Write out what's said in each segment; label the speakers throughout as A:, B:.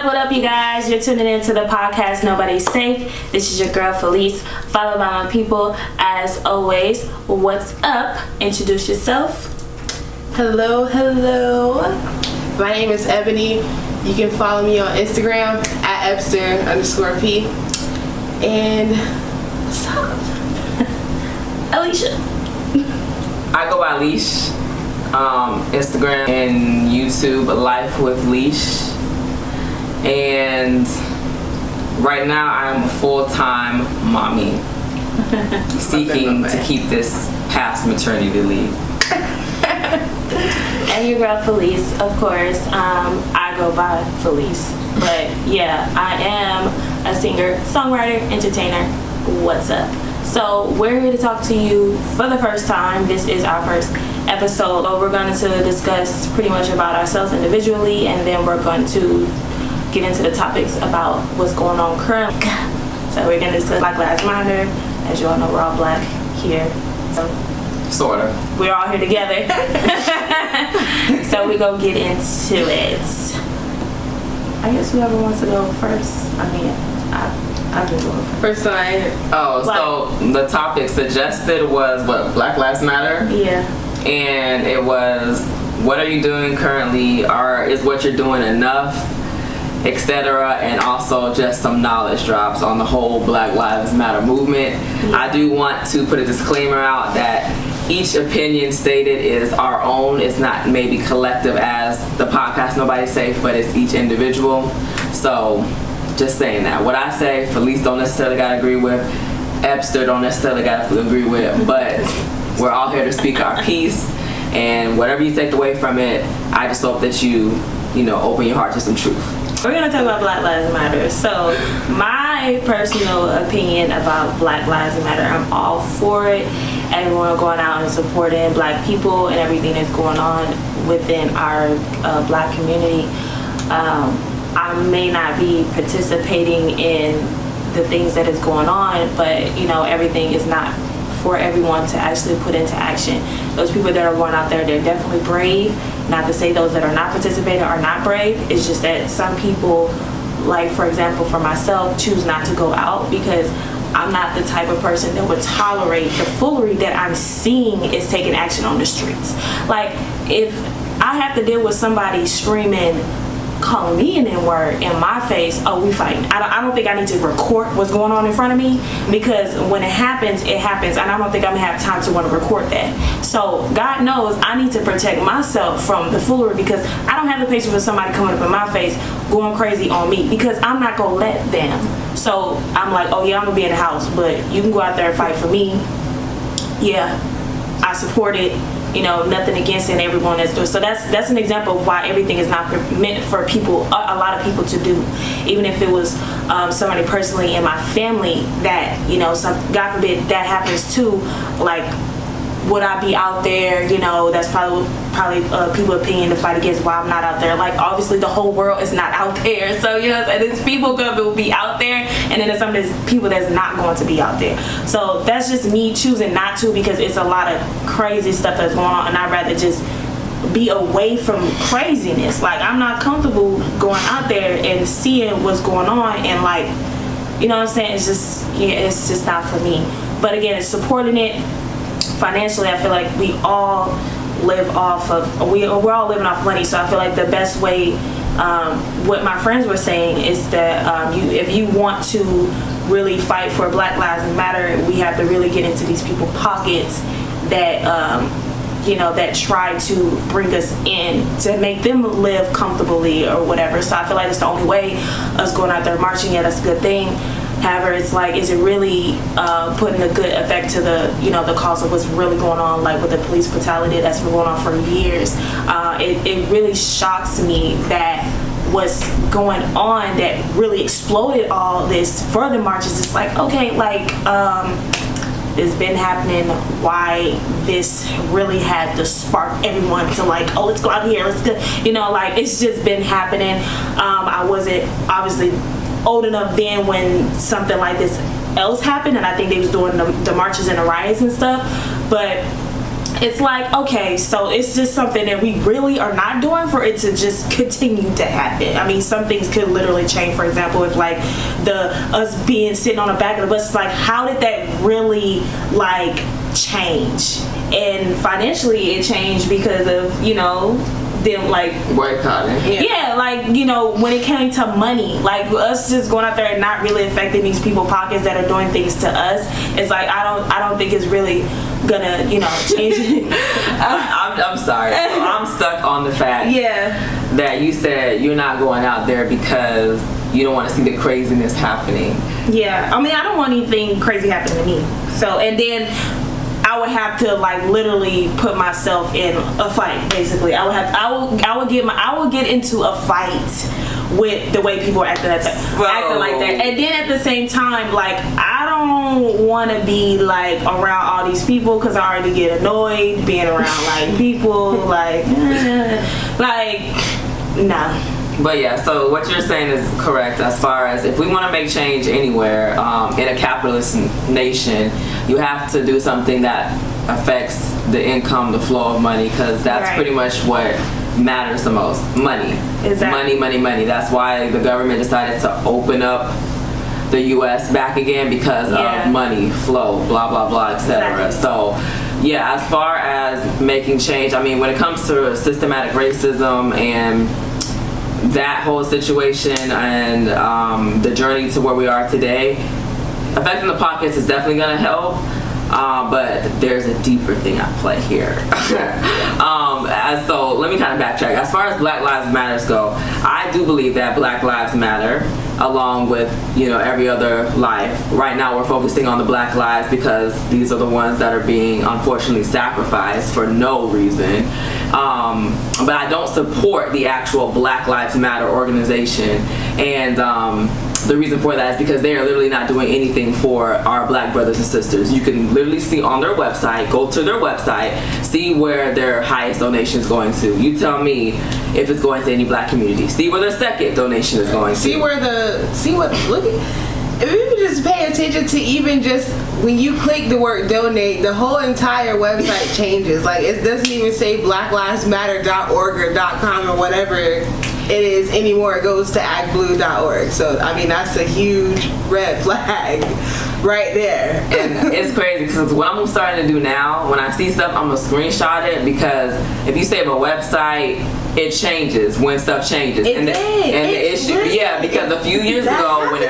A: up, you guys? You're tuning into the podcast Nobody's Safe. This is your girl Felice, followed by my people as always. What's up? Introduce yourself.
B: Hello. My name is Ebony. You can follow me on Instagram at Epster_P. And what's up?
A: Alicia.
C: I go by Leash. Instagram and YouTube, Life with Leash. And right now I'm a full-time mommy seeking to keep this past maternity leave.
A: And your girl Felice, of course. I go by Felice. But yeah, I am a singer, songwriter, entertainer. What's up? So we're here to talk to you for the first time. This is our first episode. We're going to discuss pretty much about ourselves individually, and then we're going to get into the topics about what's going on currently. So we're going to discuss Black Lives Matter. As you all know, we're all black here. So
C: Sort of.
A: we're all here together. So we go get into it. I guess whoever wants to go first. I mean, I've been going
B: First time.
C: So the topic suggested was what? Black Lives Matter?
A: Yeah.
C: And it was, what are you doing currently, or is what you're doing enough, etc., and also just some knowledge drops on the whole Black Lives Matter movement.
A: Yeah.
C: I do want to put a disclaimer out that each opinion stated is our own. It's not maybe collective as the podcast Nobody's Safe, but it's each individual. So just saying that. What I say, Felice don't necessarily gotta agree with, Epster don't necessarily gotta agree with, but we're all here to speak our piece, and whatever you take away from it, I just hope that you open your heart to some truth.
A: We're going to talk about Black Lives Matter. So my personal opinion about Black Lives Matter, I'm all for it. Everyone going out and supporting black people and everything that's going on within our black community. I may not be participating in the things that is going on, but everything is not for everyone to actually put into action. Those people that are going out there, they're definitely brave. Not to say those that are not participating are not brave. It's just that some people, like for example for myself, choose not to go out because I'm not the type of person that would tolerate the foolery that I'm seeing is taking action on the streets. Like if I have to deal with somebody screaming, calling me an N-word in my face, oh, we fighting. I don't think I need to record what's going on in front of me, because when it happens, and I don't think I'm gonna have time to want to record that. So God knows I need to protect myself from the foolery, because I don't have the patience for somebody coming up in my face going crazy on me, because I'm not gonna let them. So I'm like, oh yeah, I'm gonna be in the house, but you can go out there and fight for me. Yeah, I support it. Nothing against it, and everyone that's doing. So that's an example of why everything is not meant for people, a lot of people to do. Even if it was somebody personally in my family that, God forbid that happens too, like, would I be out there? That's probably people's opinion to fight against why I'm not out there. Like, obviously the whole world is not out there. So, there's people going to be out there, and then there's people that's not going to be out there. So that's just me choosing not to, because it's a lot of crazy stuff that's going on, and I'd rather just be away from craziness. Like, I'm not comfortable going out there and seeing what's going on, and like, what I'm saying? It's just not for me. But again, it's supporting it. Financially, I feel like we all live off of, we're all living off money. So I feel like the best way, what my friends were saying is that if you want to really fight for Black Lives Matter, we have to really get into these people's pockets that that try to bring us in to make them live comfortably or whatever. So I feel like it's the only way. Us going out there marching, yeah, that's a good thing. However, it's like, is it really putting a good effect to the the cause of what's really going on, like with the police brutality that's been going on for years? It really shocks me that what's going on that really exploded all this further marches. It's like, okay, like it's been happening. Why this really had to spark everyone to like, oh, let's go out here, let's go, like it's just been happening. I wasn't obviously old enough then when something like this else happened, and I think they was doing the marches and the riots and stuff, but it's like, okay, so it's just something that we really are not doing for it to just continue to happen. I mean, some things could literally change. For example, if like us being sitting on the back of the bus, it's like, how did that really like change? And financially it changed because of, you know, them like
C: boycotting.
A: yeah, like, you know, when it came to money, like us just going out there and not really affecting these people pockets that are doing things to us, it's like I don't think it's really gonna, you know, change it.
C: I'm sorry. So I'm stuck on the fact that you said you're not going out there because you don't want to see the craziness happening.
A: Yeah, I mean, I don't want anything crazy happening to me. So, and then I would have to like literally put myself in a fight. Basically, I would get into a fight with the way people are acting like that. And then at the same time, like, I don't want to be like around all these people because I already get annoyed being around like people like nah.
C: But yeah, so what you're saying is correct as far as if we want to make change anywhere in a capitalist nation, you have to do something that affects the income, the flow of money, because that's pretty much what matters the most. Money. Exactly. Money. That's why the government decided to open up the U.S. back again, because of money, flow, blah, blah, blah, etc. Exactly. So yeah, as far as making change, I mean, when it comes to systematic racism and that whole situation and the journey to where we are today, affecting the pockets is definitely going to help, but there's a deeper thing at play here. So let me kind of backtrack. As far as Black Lives Matter go, I do believe that Black Lives Matter, along with, you know, every other life. Right now we're focusing on the Black lives because these are the ones that are being unfortunately sacrificed for no reason. But I don't support the actual Black Lives Matter organization, and the reason for that is because they are literally not doing anything for our Black brothers and sisters. You can literally see on their website, go to their website, see where their highest donation is going to. You tell me if it's going to any Black community. See where their second donation is going to.
B: If you just pay attention to even just when you click the word donate, the whole entire website changes. Like, it doesn't even say blacklivesmatter.org or .com or whatever it is anymore. It goes to actblue.org. So, I mean, that's a huge red flag right there.
C: And it's crazy because what I'm starting to do now, when I see stuff, I'm going to screenshot it, because if you save a website, it changes when stuff changes. The issue, because a few years ago when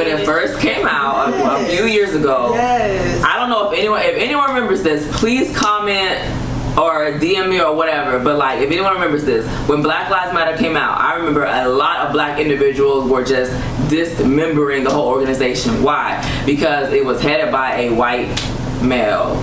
C: it first came out, a few years ago, I don't know if anyone remembers this, please comment or DM me or whatever, but like, if anyone remembers this, when Black Lives Matter came out, I remember a lot of Black individuals were just dismembering the whole organization. Why? Because it was headed by a white male.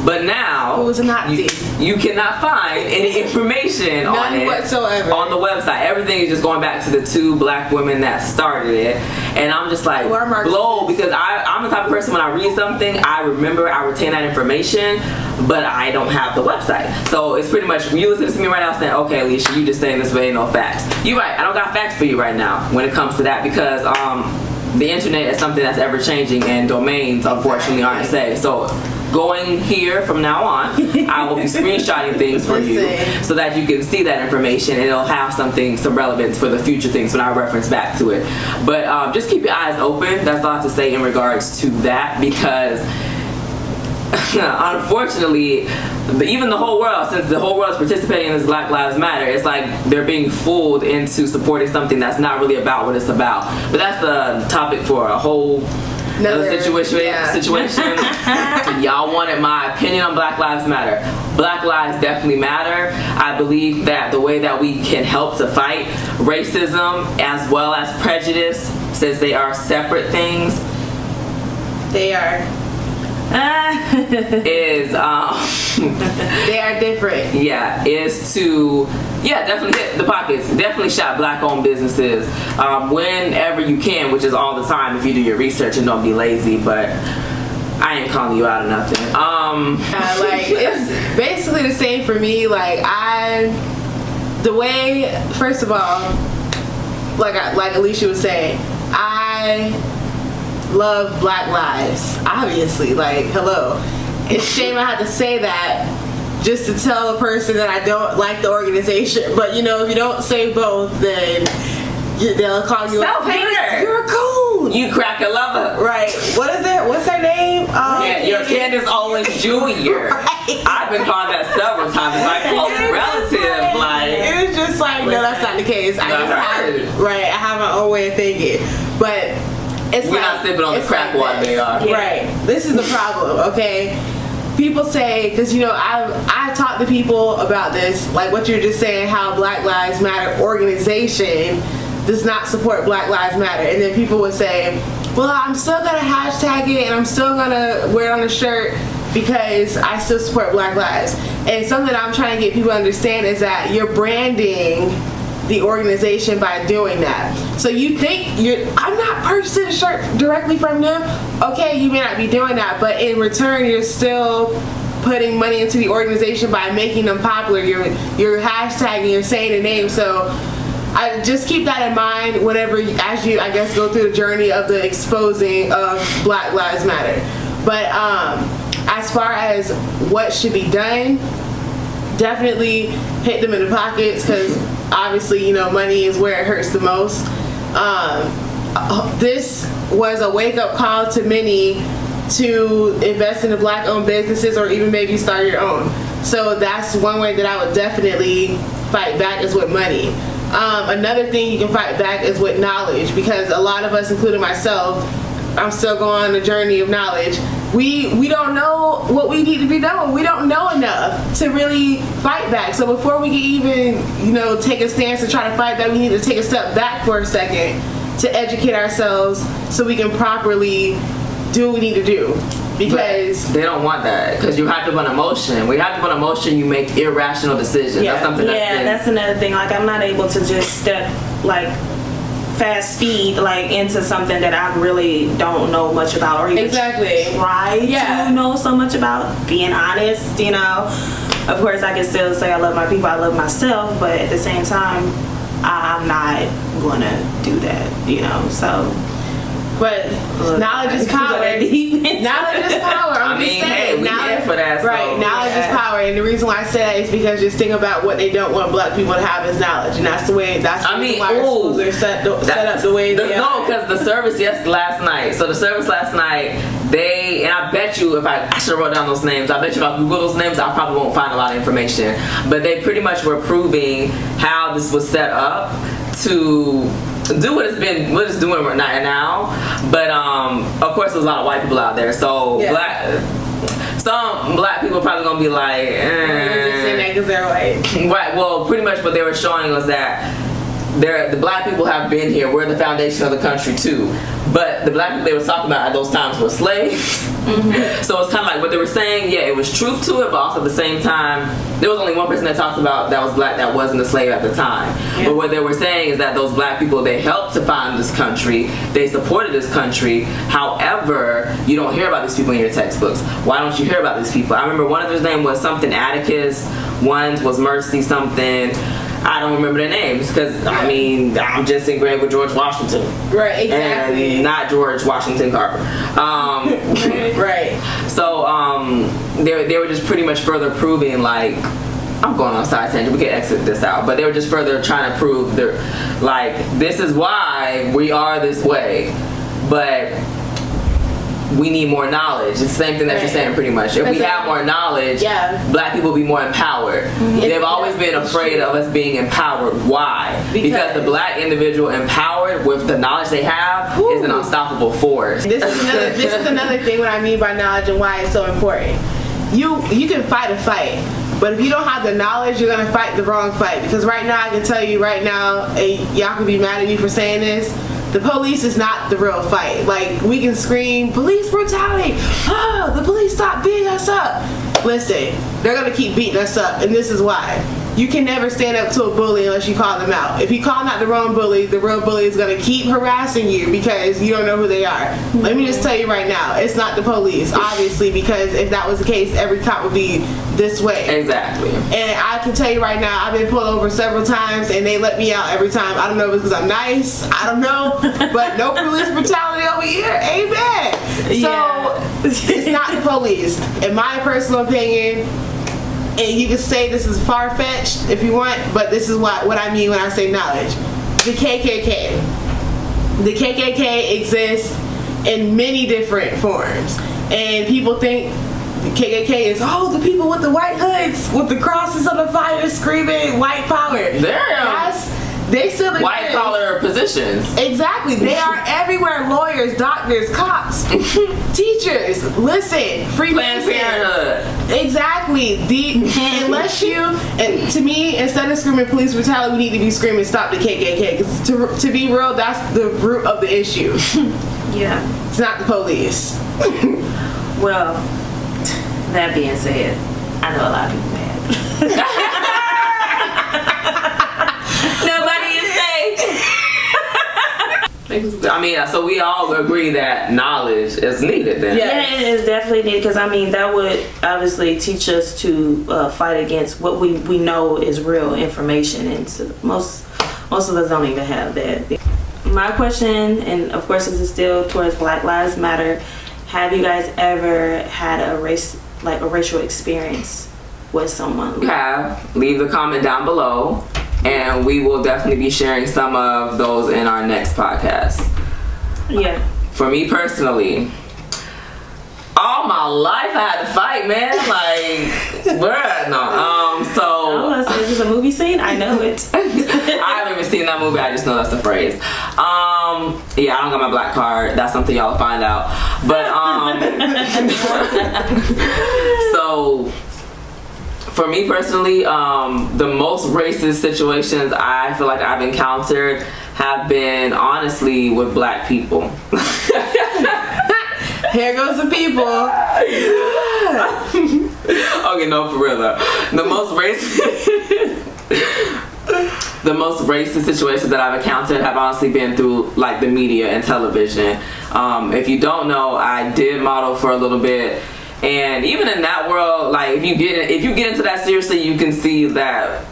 C: But now,
B: it was a Nazi.
C: You cannot find any information on it
B: whatsoever
C: on the website. Everything is just going back to the two Black women that started it, and I'm just like blown, because I'm the type of person, when I read something, I retain that information, but I don't have the website. So it's pretty much, you listen to me right now saying, okay, Alicia, you just saying this way, no facts. You're right, I don't got facts for you right now when it comes to that, because the internet is something that's ever changing, and domains unfortunately aren't safe. So going here from now on, I will be screenshotting things for you so that you can see that information, and it'll have some relevance for the future things when I reference back to it. But just keep your eyes open. That's all I have to say in regards to that, because unfortunately, even the whole world, since the whole world is participating in this Black Lives Matter, it's like they're being fooled into supporting something that's not really about what it's about. But that's the topic for a whole situation. Y'all wanted my opinion on Black Lives Matter. Black lives definitely matter. I believe that the way that we can help to fight racism as well as prejudice, since they are separate things,
B: they are
C: is
B: they are different.
C: Is to definitely hit the pockets. Definitely shop Black owned businesses whenever you can, which is all the time if you do your research and don't be lazy. But I ain't calling you out or nothing.
B: Like, it's basically the same for me. Like, first of all, like Alicia was saying, I love Black lives, obviously, like, hello. it's a shame I had to say that just to tell a person that I don't like the organization. But you know, if you don't say both, then they'll call you
C: Self-hater.
B: You're a coon.
C: You crack a lover.
B: Right. What is it? What's her name?
C: Yeah, you're Candace Owens Jr.
B: Right.
C: I've been called that several times. My close relative, like.
B: It's just like, no, that's not the case. I just have, right, I have my own way of thinking. But it's
C: We're not sipping on the crack water they are.
B: Right. This is the problem, okay? People say, because you know, I've talked to people about this, like what you're just saying, how Black Lives Matter organization does not support Black Lives Matter. And then people would say, well, I'm still gonna hashtag it and I'm still gonna wear it on a shirt because I still support Black Lives. And something I'm trying to get people to understand is that you're branding the organization by doing that. So you think I'm not purchasing a shirt directly from them. Okay, you may not be doing that, but in return, you're still putting money into the organization by making them popular. You're hashtagging, you're saying the name. So I just keep that in mind whenever, as you, I guess, go through the journey of the exposing of Black Lives Matter. But as far as what should be done, definitely hit them in the pockets, because obviously, you know, money is where it hurts the most. This was a wake-up call to many to invest in the Black-owned businesses, or even maybe start your own. So that's one way that I would definitely fight back, is with money. Another thing you can fight back is with knowledge, because a lot of us, including myself, I'm still going on the journey of knowledge. We don't know what we need to be doing. We don't know enough to really fight back. So before we can even, you know, take a stance and try to fight back, we need to take a step back for a second to educate ourselves so we can properly do what we need to do. Because
C: but they don't want that, because you have to put emotion. We have to put emotion. You make irrational decisions.
B: Yeah.
C: That's something.
A: That's another thing. Like, I'm not able to just step like fast speed like into something that I really don't know much about, or even
B: Exactly.
A: try to know so much about. Being honest, you know. Of course, I can still say I love my people, I love myself, but at the same time, I'm not gonna do that, you know. So.
B: But knowledge is power. Knowledge is power.
C: I mean, hey, we here for that.
B: Right,
C: so,
B: knowledge is power, and the reason why I say that is because just think about what they don't want Black people to have is knowledge, and that's the way. That's the reason why our schools are set up the way they are.
C: No, because the service last night. So the service last night, and I bet you if I should have wrote down those names. I bet you if I Google those names, I probably won't find a lot of information. But they pretty much were proving how this was set up to do what it's doing right now. But of course there's a lot of white people out there, so some black people probably gonna be like,
B: You're just saying that because they're white.
C: Right, well pretty much what they were showing was that the black people have been here. We're the foundation of the country too. But the black people they were talking about at those times were slaves. Mm-hmm. So it's kind of like what they were saying, yeah, it was truth to it, but also at the same time, there was only one person that talked about that was black that wasn't a slave at the time. Yeah. But what they were saying is that those black people, they helped to found this country, they supported this country. However, you don't hear about these people in your textbooks. Why don't you hear about these people? I remember one of their name was something Atticus, one was Mercy something. I don't remember their names because, I mean, I'm just engraved with George Washington.
B: Right, exactly.
C: And not George Washington Carver.
B: Right.
C: So they were just pretty much further proving, like, I'm going on a side tangent, we can exit this out, but they were just further trying to prove, this is why we are this way, but we need more knowledge. It's the same thing that you're saying pretty much. If we have more knowledge, black people will be more empowered. Mm-hmm. They've always been afraid of us being empowered. Why? Because the black individual empowered with the knowledge they have is an unstoppable force.
B: This is another thing what I mean by knowledge and why it's so important. You can fight a fight, but if you don't have the knowledge, you're gonna fight the wrong fight. Because right now, I can tell you right now, and y'all can be mad at me for saying this, the police is not the real fight. Like, we can scream, police brutality, the police stop beating us up. Listen, they're gonna keep beating us up, and this is why. you can never stand up to a bully unless you call them out. If you call out the wrong bully, the real bully is going to keep harassing you because you don't know who they are. Let me just tell you right now, it's not the police, obviously, because if that was the case, every cop would be this way.
C: Exactly.
B: And I can tell you right now, I've been pulled over several times and they let me out every time. I don't know if it's because I'm nice, I don't know, but no police brutality over here, amen. So it's not the police, in my personal opinion. And you can say this is far-fetched if you want, but this is what I mean when I say knowledge. The KKK. The KKK exists in many different forms. And people think the KKK is, the people with the white hoods, with the crosses on the fire screaming white power. They still exist.
C: White collar positions.
B: Exactly. They are everywhere. Lawyers, doctors, cops, teachers. Listen,
C: Planned Parenthood.
B: Exactly. Unless you, and to me, instead of screaming police brutality, we need to be screaming stop the KKK. Because to be real, that's the root of the issue.
A: Yeah.
B: It's not the police.
A: Well, that being said, I know a lot of people mad. Nobody is safe.
C: I mean, so we all agree that knowledge is needed then.
A: Yeah, it is definitely needed because I mean that would obviously teach us to fight against what we know is real information, and so most of us don't even have that. My question, and of course this is still towards Black Lives Matter, have you guys ever had a racial experience with someone?
C: We have. Leave the comment down below. And we will definitely be sharing some of those in our next podcast.
A: Yeah.
C: For me personally, all my life I had to fight, man. Like, bruh, no. So.
A: Is this a movie scene? I know it.
C: I haven't even seen that movie. I just know that's the phrase. Yeah, I don't got my black card. That's something y'all will find out. But so. For me personally, the most racist situations I feel like I've encountered have been honestly with black people.
B: Here goes the people.
C: Okay, no, for real though. The most racist situations that I've encountered have honestly been through like the media and television. If you don't know, I did model for a little bit. And even in that world, like if you get into that seriously, you can see that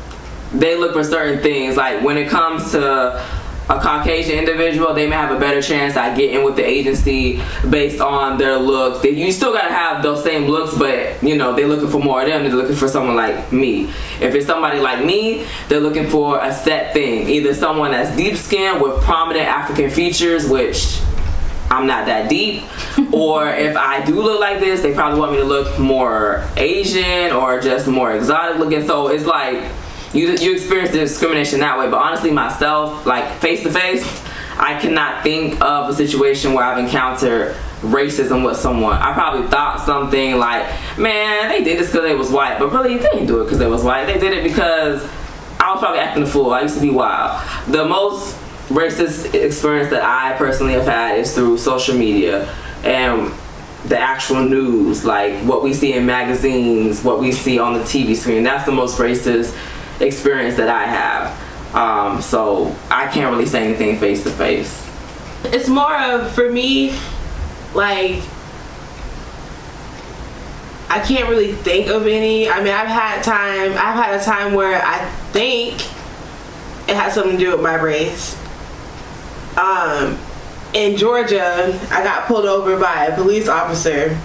C: they look for certain things. Like when it comes to a Caucasian individual, they may have a better chance at getting with the agency based on their looks. You still gotta have those same looks, but you know they're looking for more of them. They're looking for someone like me. If it's somebody like me, they're looking for a set thing. Either someone that's deep skinned with prominent African features, which I'm not that deep, or if I do look like this, they probably want me to look more Asian or just more exotic looking. So it's like you experience the discrimination that way. But honestly, myself, like face to face, I cannot think of a situation where I've encountered racism with someone. I probably thought something like, man, they did this because they was white, but really they didn't do it because they was white. They did it because I was probably acting a fool. I used to be wild. The most racist experience that I personally have had is through social media and the actual news, like what we see in magazines, what we see on the TV screen. That's the most racist experience that I have. So I can't really say anything face to face.
B: It's more of, for me, like, I can't really think of any. I mean, I've had a time where I think it has something to do with my race. In Georgia, I got pulled over by a police officer,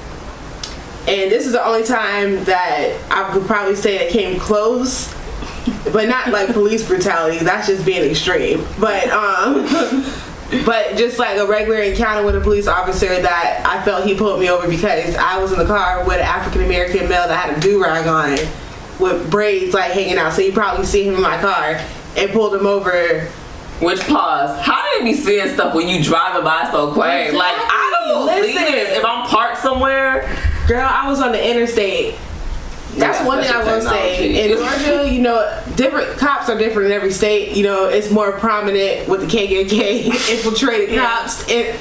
B: and this is the only time that I could probably say it came close, but not like police brutality. That's just being extreme. But but just like a regular encounter with a police officer that I felt he pulled me over because I was in the car with an African American male that had a do-rag on with braids like hanging out. So you probably see him in my car, and pulled him over.
C: Which, pause, how do you be seeing stuff when you driving by so quick?
B: Exactly.
C: Like, I don't see this. If I'm parked somewhere.
B: Girl, I was on the interstate. That's one thing I will say. In Georgia, you know, different cops are different in every state. You know, it's more prominent with the KKK infiltrated cops in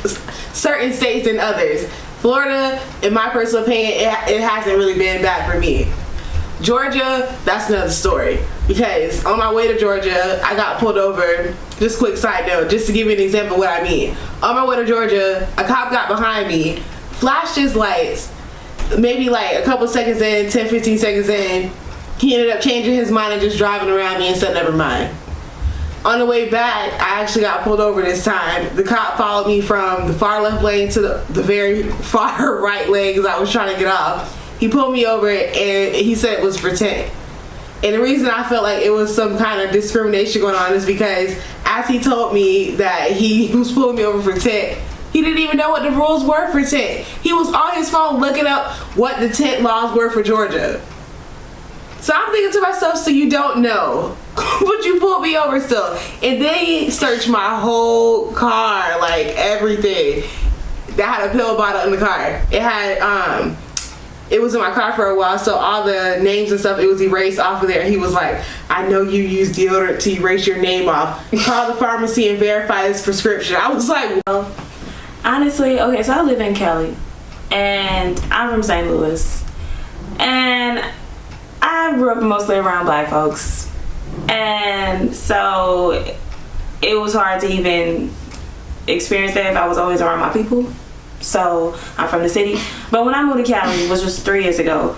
B: certain states than others. Florida, in my personal opinion, it hasn't really been bad for me. Georgia, that's another story. Because on my way to Georgia, I got pulled over. Just quick side note, just to give you an example of what I mean. On my way to Georgia, a cop got behind me, flashed his lights, maybe like a couple seconds in, 10, 15 seconds in, he ended up changing his mind and just driving around me and said, never mind. On the way back, I actually got pulled over this time. The cop followed me from the far left lane to the very far right lane because I was trying to get off. He pulled me over and he said it was for tint. And the reason I felt like it was some kind of discrimination going on is because as he told me that he was pulling me over for tint, he didn't even know what the rules were for tint. He was on his phone looking up what the tint laws were for Georgia. So I'm thinking to myself, so you don't know, but you pulled me over still. And they searched my whole car, like everything. That had a pill bottle in the car. It had, it was in my car for a while, so all the names and stuff, it was erased off of there. He was like, I know you use deodorant to erase your name off. Call the pharmacy and verify this prescription. I was like,
A: well, honestly, okay, so I live in Cali, and I'm from St. Louis. And I grew up mostly around black folks, and so it was hard to even experience that if I was always around my people. So I'm from the city, but when I moved to Cali, which was 3 years ago,